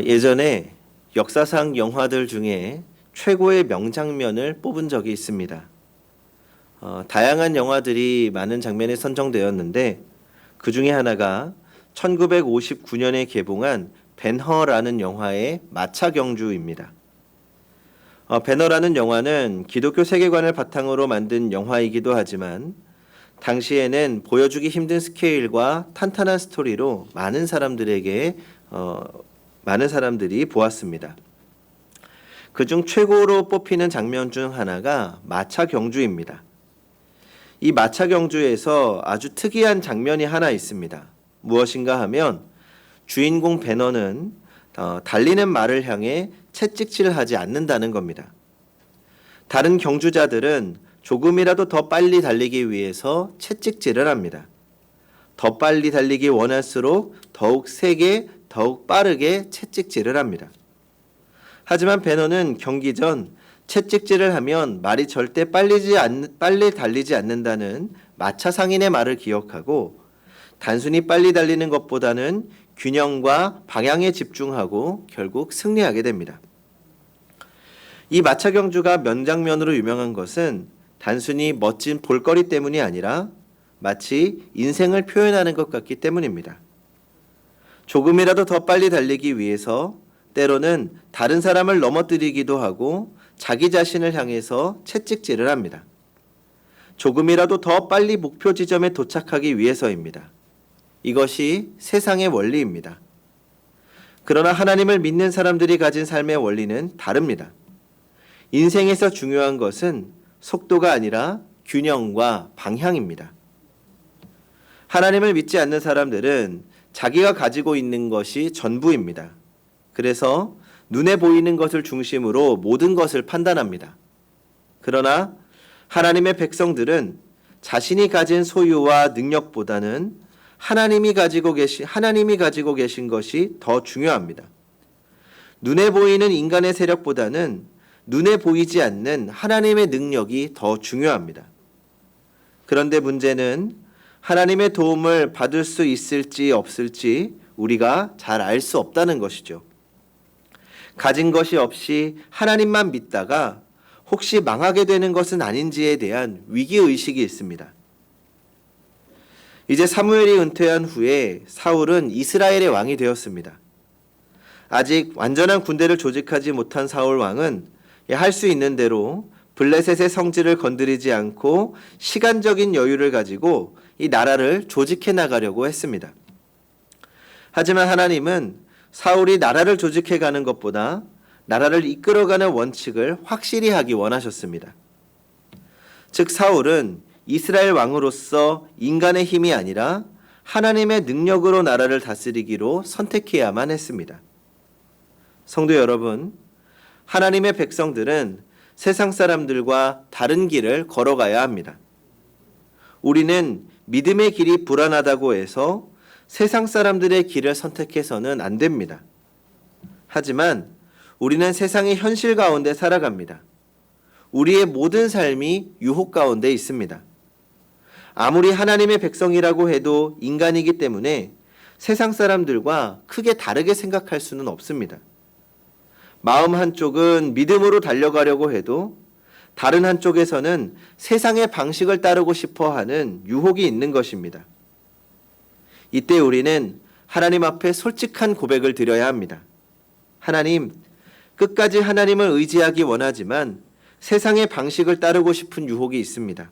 예전에 역사상 영화들 중에 최고의 명장면을 뽑은 적이 있습니다. 다양한 영화들이 많은 장면에 선정되었는데 그 중에 하나가 1959년에 개봉한 벤허라는 영화의 마차 경주입니다. 벤허라는 영화는 기독교 세계관을 바탕으로 만든 영화이기도 하지만 당시에는 보여주기 힘든 스케일과 탄탄한 스토리로 많은 사람들이 보았습니다. 그중 최고로 뽑히는 장면 중 하나가 마차 경주입니다. 이 마차 경주에서 아주 특이한 장면이 하나 있습니다. 무엇인가 하면 주인공 벤허는 달리는 말을 향해 채찍질을 하지 않는다는 겁니다. 다른 경주자들은 조금이라도 더 빨리 달리기 위해서 채찍질을 합니다. 더 빨리 달리기 원할수록 더욱 세게, 더욱 빠르게 채찍질을 합니다. 하지만 벤허는 경기 전 채찍질을 하면 말이 절대 빨리 달리지 않는다는 마차 상인의 말을 기억하고 단순히 빨리 달리는 것보다는 균형과 방향에 집중하고 결국 승리하게 됩니다. 이 마차 경주가 명장면으로 유명한 것은 단순히 멋진 볼거리 때문이 아니라 마치 인생을 표현하는 것 같기 때문입니다. 조금이라도 더 빨리 달리기 위해서 때로는 다른 사람을 넘어뜨리기도 하고 자기 자신을 향해서 채찍질을 합니다. 조금이라도 더 빨리 목표 지점에 도착하기 위해서입니다. 이것이 세상의 원리입니다. 그러나 하나님을 믿는 사람들이 가진 삶의 원리는 다릅니다. 인생에서 중요한 것은 속도가 아니라 균형과 방향입니다. 하나님을 믿지 않는 사람들은 자기가 가지고 있는 것이 전부입니다. 그래서 눈에 보이는 것을 중심으로 모든 것을 판단합니다. 그러나 하나님의 백성들은 자신이 가진 소유와 능력보다는 하나님이 가지고 계신 것이 더 중요합니다. 눈에 보이는 인간의 세력보다는 눈에 보이지 않는 하나님의 능력이 더 중요합니다. 그런데 문제는 하나님의 도움을 받을 수 있을지 없을지 우리가 잘 알 수 없다는 것이죠. 가진 것이 없이 하나님만 믿다가 혹시 망하게 되는 것은 아닌지에 대한 위기의식이 있습니다. 이제 사무엘이 은퇴한 후에 사울은 이스라엘의 왕이 되었습니다. 아직 완전한 군대를 조직하지 못한 사울 왕은 할 수 있는 대로 블레셋의 성지를 건드리지 않고 시간적인 여유를 가지고 이 나라를 조직해 나가려고 했습니다. 하지만 하나님은 사울이 나라를 조직해 가는 것보다 나라를 이끌어가는 원칙을 확실히 하기 원하셨습니다. 즉 사울은 이스라엘 왕으로서 인간의 힘이 아니라 하나님의 능력으로 나라를 다스리기로 선택해야만 했습니다. 성도 여러분, 하나님의 백성들은 세상 사람들과 다른 길을 걸어가야 합니다. 우리는 믿음의 길이 불안하다고 해서 세상 사람들의 길을 선택해서는 안 됩니다. 하지만 우리는 세상의 현실 가운데 살아갑니다. 우리의 모든 삶이 유혹 가운데 있습니다. 아무리 하나님의 백성이라고 해도 인간이기 때문에 세상 사람들과 크게 다르게 생각할 수는 없습니다. 마음 한쪽은 믿음으로 달려가려고 해도 다른 한쪽에서는 세상의 방식을 따르고 싶어 하는 유혹이 있는 것입니다. 이때 우리는 하나님 앞에 솔직한 고백을 드려야 합니다. 하나님, 끝까지 하나님을 의지하기 원하지만 세상의 방식을 따르고 싶은 유혹이 있습니다.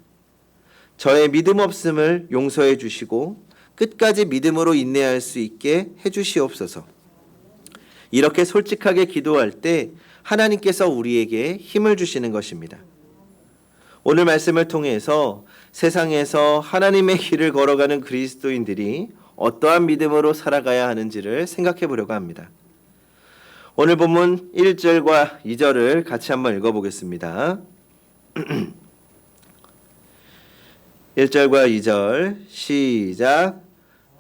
저의 믿음 없음을 용서해 주시고 끝까지 믿음으로 인내할 수 있게 해 주시옵소서. 이렇게 솔직하게 기도할 때 하나님께서 우리에게 힘을 주시는 것입니다. 오늘 말씀을 통해서 세상에서 하나님의 길을 걸어가는 그리스도인들이 어떠한 믿음으로 살아가야 하는지를 생각해 보려고 합니다. 오늘 본문 1절과 2절을 같이 한번 읽어보겠습니다. 1절과 2절 시작.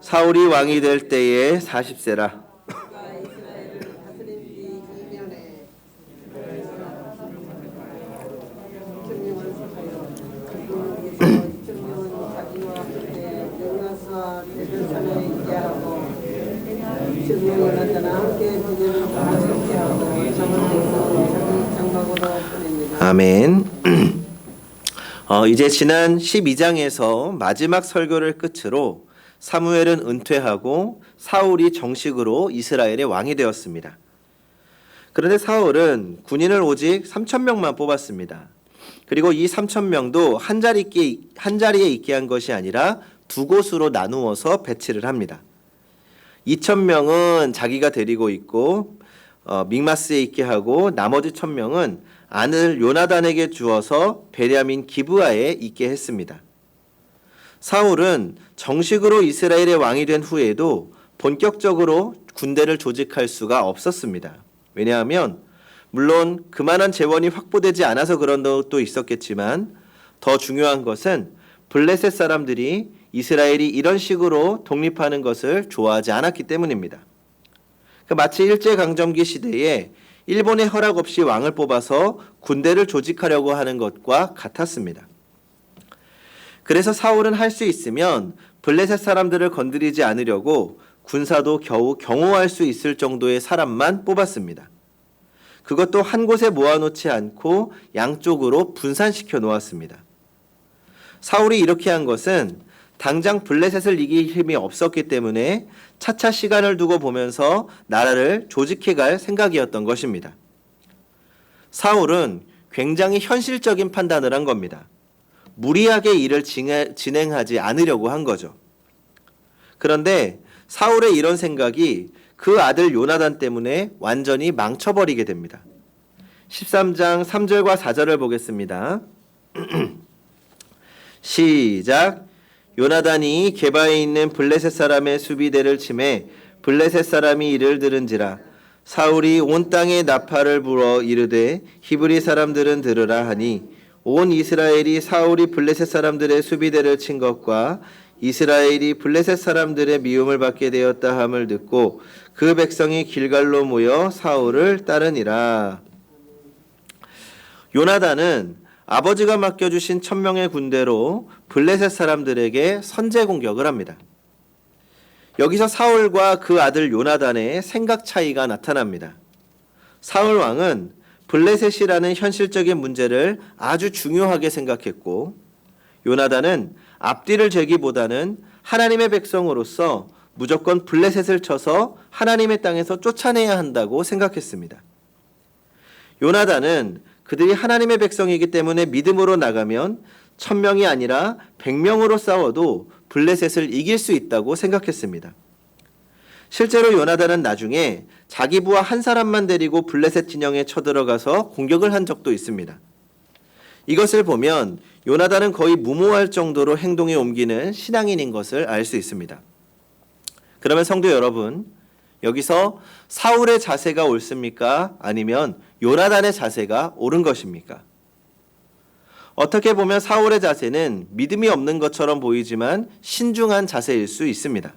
사울이 왕이 될 때에 40세라. 증명을 아멘. 이제 지난 12장에서 마지막 설교를 끝으로 사무엘은 은퇴하고 사울이 정식으로 이스라엘의 왕이 되었습니다. 그런데 사울은 군인을 오직 3,000명만 뽑았습니다. 그리고 이 3,000명도 한 자리에 있게 한 것이 아니라 두 곳으로 나누어서 배치를 합니다. 2,000명은 자기가 데리고 있고 믹마스에 있게 하고 나머지 1,000명은 아들 요나단에게 주어서 베냐민 기브아에 있게 했습니다. 사울은 정식으로 이스라엘의 왕이 된 후에도 본격적으로 군대를 조직할 수가 없었습니다. 왜냐하면 물론 그만한 재원이 확보되지 않아서 그런 것도 있었겠지만 더 중요한 것은 블레셋 사람들이 이스라엘이 이런 식으로 독립하는 것을 좋아하지 않았기 때문입니다. 마치 일제강점기 시대에 일본의 허락 없이 왕을 뽑아서 군대를 조직하려고 하는 것과 같았습니다. 그래서 사울은 할 수 있으면 블레셋 사람들을 건드리지 않으려고 군사도 겨우 경호할 수 있을 정도의 사람만 뽑았습니다. 그것도 한 곳에 모아놓지 않고 양쪽으로 분산시켜 놓았습니다. 사울이 이렇게 한 것은 당장 블레셋을 이길 힘이 없었기 때문에 차차 시간을 두고 보면서 나라를 조직해갈 생각이었던 것입니다. 사울은 굉장히 현실적인 판단을 한 겁니다. 무리하게 일을 진행하지 않으려고 한 거죠. 그런데 사울의 이런 생각이 그 아들 요나단 때문에 완전히 망쳐버리게 됩니다. 13장 3절과 4절을 보겠습니다. 시작. 요나단이 게바에 있는 블레셋 사람의 수비대를 치매 블레셋 사람이 이를 들은지라 사울이 온 땅에 나팔을 불어 이르되 히브리 사람들은 들으라 하니 온 이스라엘이 사울이 블레셋 사람들의 수비대를 친 것과 이스라엘이 블레셋 사람들의 미움을 받게 되었다 함을 듣고 그 백성이 길갈로 모여 사울을 따르니라. 요나단은 아버지가 맡겨주신 1,000명의 군대로 블레셋 사람들에게 선제 공격을 합니다. 여기서 사울과 그 아들 요나단의 생각 차이가 나타납니다. 사울 왕은 블레셋이라는 현실적인 문제를 아주 중요하게 생각했고 요나단은 앞뒤를 재기보다는 하나님의 백성으로서 무조건 블레셋을 쳐서 하나님의 땅에서 쫓아내야 한다고 생각했습니다. 요나단은 그들이 하나님의 백성이기 때문에 믿음으로 나가면 1,000명이 아니라 100명으로 싸워도 블레셋을 이길 수 있다고 생각했습니다. 실제로 요나단은 나중에 자기 부하 한 사람만 데리고 블레셋 진영에 쳐들어가서 공격을 한 적도 있습니다. 이것을 보면 요나단은 거의 무모할 정도로 행동에 옮기는 신앙인인 것을 알 수 있습니다. 그러면 성도 여러분, 여기서 사울의 자세가 옳습니까? 아니면 요나단의 자세가 옳은 것입니까? 어떻게 보면 사울의 자세는 믿음이 없는 것처럼 보이지만 신중한 자세일 수 있습니다.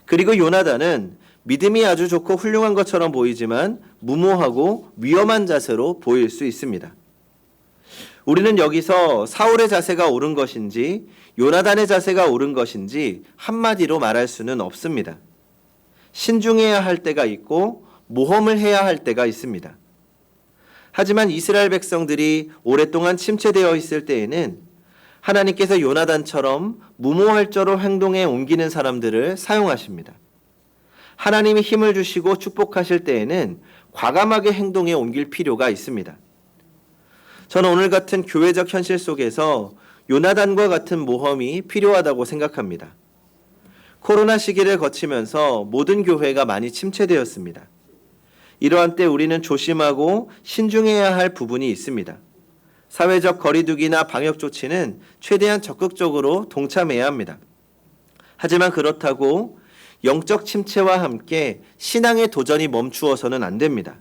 그리고 요나단은 믿음이 아주 좋고 훌륭한 것처럼 보이지만 무모하고 위험한 자세로 보일 수 있습니다. 우리는 여기서 사울의 자세가 옳은 것인지 요나단의 자세가 옳은 것인지 한마디로 말할 수는 없습니다. 신중해야 할 때가 있고 모험을 해야 할 때가 있습니다. 하지만 이스라엘 백성들이 오랫동안 침체되어 있을 때에는 하나님께서 요나단처럼 무모할저로 행동에 옮기는 사람들을 사용하십니다. 하나님이 힘을 주시고 축복하실 때에는 과감하게 행동에 옮길 필요가 있습니다. 저는 오늘 같은 교회적 현실 속에서 요나단과 같은 모험이 필요하다고 생각합니다. 코로나 시기를 거치면서 모든 교회가 많이 침체되었습니다. 이러한 때 우리는 조심하고 신중해야 할 부분이 있습니다. 사회적 거리두기나 방역 조치는 최대한 적극적으로 동참해야 합니다. 하지만 그렇다고 영적 침체와 함께 신앙의 도전이 멈추어서는 안 됩니다.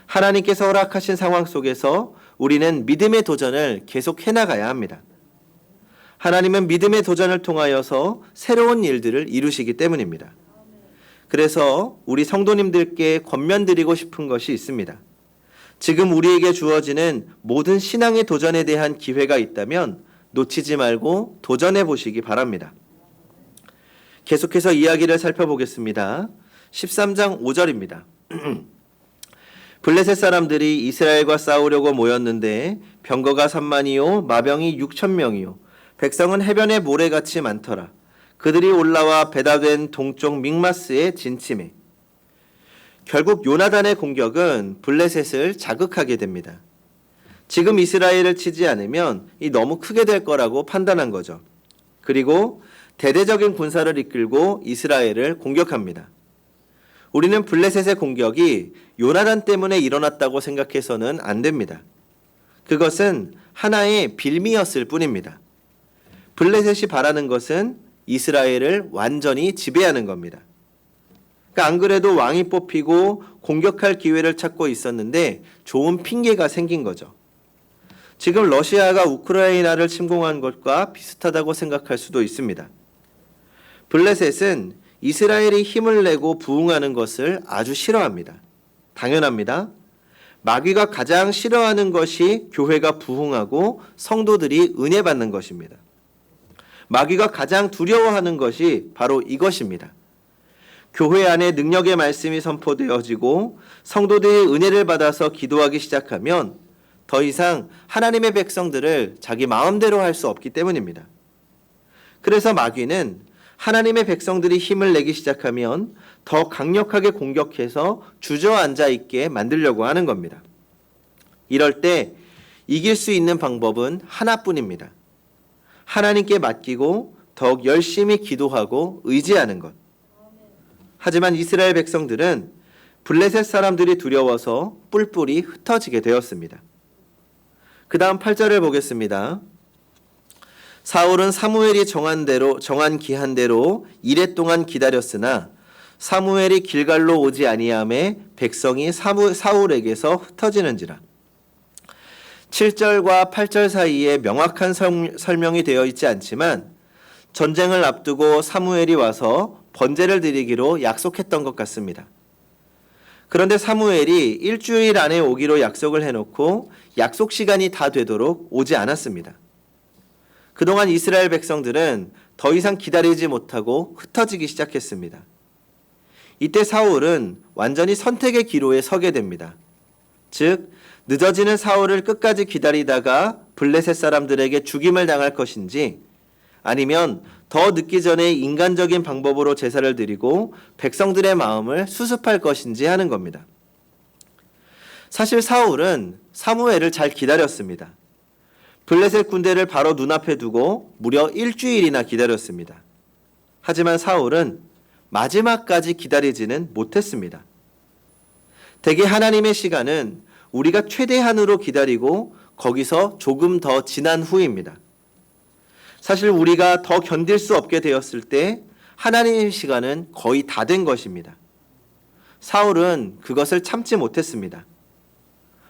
하나님께서 허락하신 상황 속에서 우리는 믿음의 도전을 계속 해나가야 합니다. 하나님은 믿음의 도전을 통하여서 새로운 일들을 이루시기 때문입니다. 그래서 우리 성도님들께 권면드리고 싶은 것이 있습니다. 지금 우리에게 주어지는 모든 신앙의 도전에 대한 기회가 있다면 놓치지 말고 도전해 보시기 바랍니다. 계속해서 이야기를 살펴보겠습니다. 13장 5절입니다. 블레셋 사람들이 이스라엘과 싸우려고 모였는데 병거가 3만이요 마병이 6천 명이요 백성은 해변에 모래같이 많더라. 그들이 올라와 베다된 동쪽 믹마스에 진침해. 결국 요나단의 공격은 블레셋을 자극하게 됩니다. 지금 이스라엘을 치지 않으면 이 너무 크게 될 거라고 판단한 거죠. 그리고 대대적인 군사를 이끌고 이스라엘을 공격합니다. 우리는 블레셋의 공격이 요나단 때문에 일어났다고 생각해서는 안 됩니다. 그것은 하나의 빌미였을 뿐입니다. 블레셋이 바라는 것은 이스라엘을 완전히 지배하는 겁니다. 그러니까 안 그래도 왕이 뽑히고 공격할 기회를 찾고 있었는데 좋은 핑계가 생긴 거죠. 지금 러시아가 우크라이나를 침공한 것과 비슷하다고 생각할 수도 있습니다. 블레셋은 이스라엘이 힘을 내고 부흥하는 것을 아주 싫어합니다. 당연합니다. 마귀가 가장 싫어하는 것이 교회가 부흥하고 성도들이 은혜 받는 것입니다. 마귀가 가장 두려워하는 것이 바로 이것입니다. 교회 안에 능력의 말씀이 선포되어지고 성도들이 은혜를 받아서 기도하기 시작하면 더 이상 하나님의 백성들을 자기 마음대로 할 수 없기 때문입니다. 그래서 마귀는 하나님의 백성들이 힘을 내기 시작하면 더 강력하게 공격해서 주저앉아 있게 만들려고 하는 겁니다. 이럴 때 이길 수 있는 방법은 하나뿐입니다. 하나님께 맡기고 더욱 열심히 기도하고 의지하는 것. 하지만 이스라엘 백성들은 블레셋 사람들이 두려워서 뿔뿔이 흩어지게 되었습니다. 그 다음 8절을 보겠습니다. 사울은 사무엘이 정한 기한대로 이레 동안 기다렸으나 사무엘이 길갈로 오지 아니하매 백성이 사울에게서 흩어지는지라. 7절과 8절 사이에 명확한 설명이 되어 있지 않지만 전쟁을 앞두고 사무엘이 와서 번제를 드리기로 약속했던 것 같습니다. 그런데 사무엘이 일주일 안에 오기로 약속을 해놓고 약속 시간이 다 되도록 오지 않았습니다. 그동안 이스라엘 백성들은 더 이상 기다리지 못하고 흩어지기 시작했습니다. 이때 사울은 완전히 선택의 기로에 서게 됩니다. 즉 늦어지는 사울을 끝까지 기다리다가 블레셋 사람들에게 죽임을 당할 것인지 아니면 더 늦기 전에 인간적인 방법으로 제사를 드리고 백성들의 마음을 수습할 것인지 하는 겁니다. 사실 사울은 사무엘을 잘 기다렸습니다. 블레셋 군대를 바로 눈앞에 두고 무려 일주일이나 기다렸습니다. 하지만 사울은 마지막까지 기다리지는 못했습니다. 대개 하나님의 시간은 우리가 최대한으로 기다리고 거기서 조금 더 지난 후입니다. 사실 우리가 더 견딜 수 없게 되었을 때 하나님의 시간은 거의 다 된 것입니다. 사울은 그것을 참지 못했습니다.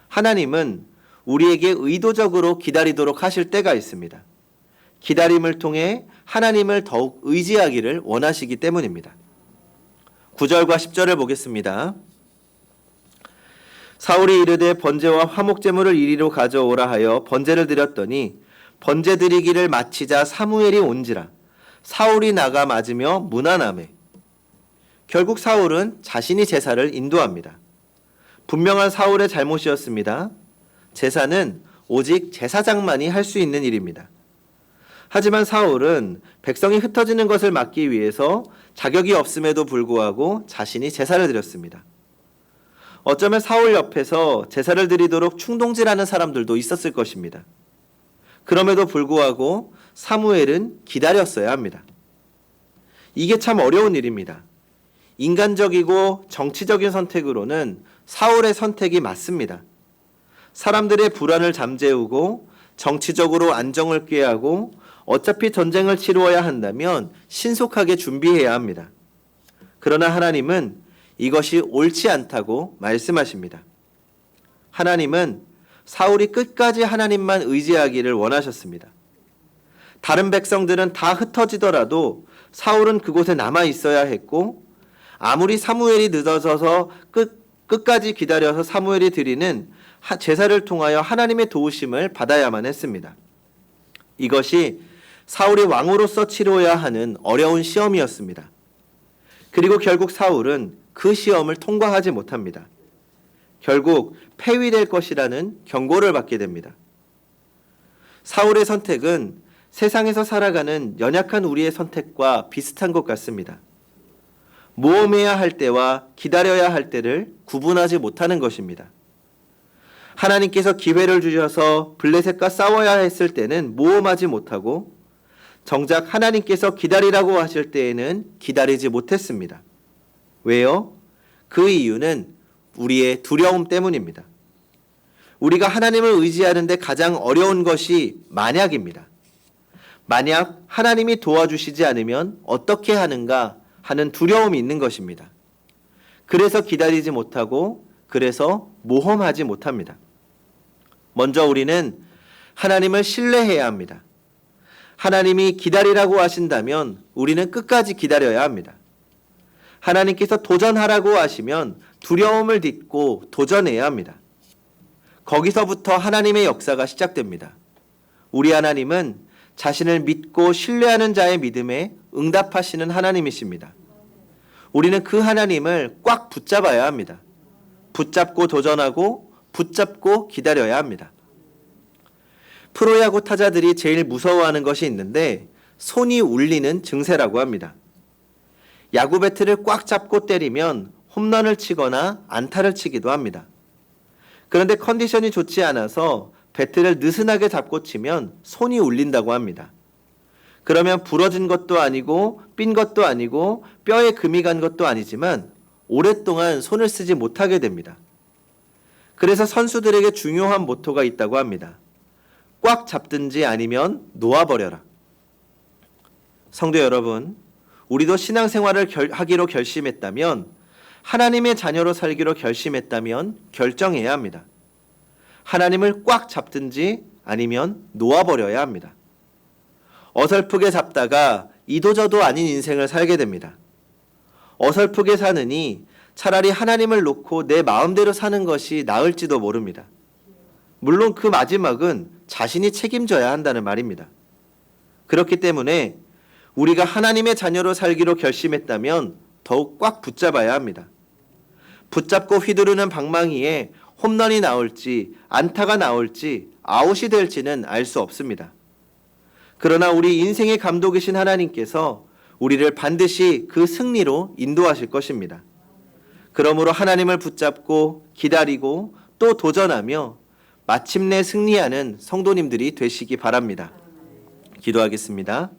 하나님은 우리에게 의도적으로 기다리도록 하실 때가 있습니다. 기다림을 통해 하나님을 더욱 의지하기를 원하시기 때문입니다. 9절과 10절을 보겠습니다. 사울이 이르되 번제와 화목제물을 이리로 가져오라 하여 번제를 드렸더니 번제 드리기를 마치자 사무엘이 온지라. 사울이 나가 맞으며 무난하매. 결국 사울은 자신이 제사를 인도합니다. 분명한 사울의 잘못이었습니다. 제사는 오직 제사장만이 할 수 있는 일입니다. 하지만 사울은 백성이 흩어지는 것을 막기 위해서 자격이 없음에도 불구하고 자신이 제사를 드렸습니다. 어쩌면 사울 옆에서 제사를 드리도록 충동질하는 사람들도 있었을 것입니다. 그럼에도 불구하고 사무엘은 기다렸어야 합니다. 이게 참 어려운 일입니다. 인간적이고 정치적인 선택으로는 사울의 선택이 맞습니다. 사람들의 불안을 잠재우고 정치적으로 안정을 꾀하고 어차피 전쟁을 치루어야 한다면 신속하게 준비해야 합니다. 그러나 하나님은 이것이 옳지 않다고 말씀하십니다. 하나님은 사울이 끝까지 하나님만 의지하기를 원하셨습니다. 다른 백성들은 다 흩어지더라도 사울은 그곳에 남아 있어야 했고 아무리 사무엘이 늦어져서 끝까지 기다려서 사무엘이 드리는 제사를 통하여 하나님의 도우심을 받아야만 했습니다. 이것이 사울이 왕으로서 치러야 하는 어려운 시험이었습니다. 그리고 결국 사울은 그 시험을 통과하지 못합니다. 결국 폐위될 것이라는 경고를 받게 됩니다. 사울의 선택은 세상에서 살아가는 연약한 우리의 선택과 비슷한 것 같습니다. 모험해야 할 때와 기다려야 할 때를 구분하지 못하는 것입니다. 하나님께서 기회를 주셔서 블레셋과 싸워야 했을 때는 모험하지 못하고 정작 하나님께서 기다리라고 하실 때에는 기다리지 못했습니다. 왜요? 그 이유는 우리의 두려움 때문입니다. 우리가 하나님을 의지하는데 가장 어려운 것이 만약입니다. 만약 하나님이 도와주시지 않으면 어떻게 하는가 하는 두려움이 있는 것입니다. 그래서 기다리지 못하고 그래서 모험하지 못합니다. 먼저 우리는 하나님을 신뢰해야 합니다. 하나님이 기다리라고 하신다면 우리는 끝까지 기다려야 합니다. 하나님께서 도전하라고 하시면 두려움을 딛고 도전해야 합니다. 거기서부터 하나님의 역사가 시작됩니다. 우리 하나님은 자신을 믿고 신뢰하는 자의 믿음에 응답하시는 하나님이십니다. 우리는 그 하나님을 꽉 붙잡아야 합니다. 붙잡고 도전하고 붙잡고 기다려야 합니다. 프로야구 타자들이 제일 무서워하는 것이 있는데 손이 울리는 증세라고 합니다. 야구 배트를 꽉 잡고 때리면 홈런을 치거나 안타를 치기도 합니다. 그런데 컨디션이 좋지 않아서 배트를 느슨하게 잡고 치면 손이 울린다고 합니다. 그러면 부러진 것도 아니고 삔 것도 아니고 뼈에 금이 간 것도 아니지만 오랫동안 손을 쓰지 못하게 됩니다. 그래서 선수들에게 중요한 모토가 있다고 합니다. 꽉 잡든지 아니면 놓아버려라. 성도 여러분, 우리도 신앙생활을 하기로 결심했다면, 하나님의 자녀로 살기로 결심했다면 결정해야 합니다. 하나님을 꽉 잡든지 아니면 놓아버려야 합니다. 어설프게 잡다가 이도저도 아닌 인생을 살게 됩니다. 어설프게 사느니 차라리 하나님을 놓고 내 마음대로 사는 것이 나을지도 모릅니다. 물론 그 마지막은 자신이 책임져야 한다는 말입니다. 그렇기 때문에 우리가 하나님의 자녀로 살기로 결심했다면 더욱 꽉 붙잡아야 합니다. 붙잡고 휘두르는 방망이에 홈런이 나올지 안타가 나올지 아웃이 될지는 알 수 없습니다. 그러나 우리 인생의 감독이신 하나님께서 우리를 반드시 그 승리로 인도하실 것입니다. 그러므로 하나님을 붙잡고 기다리고 또 도전하며 마침내 승리하는 성도님들이 되시기 바랍니다. 기도하겠습니다.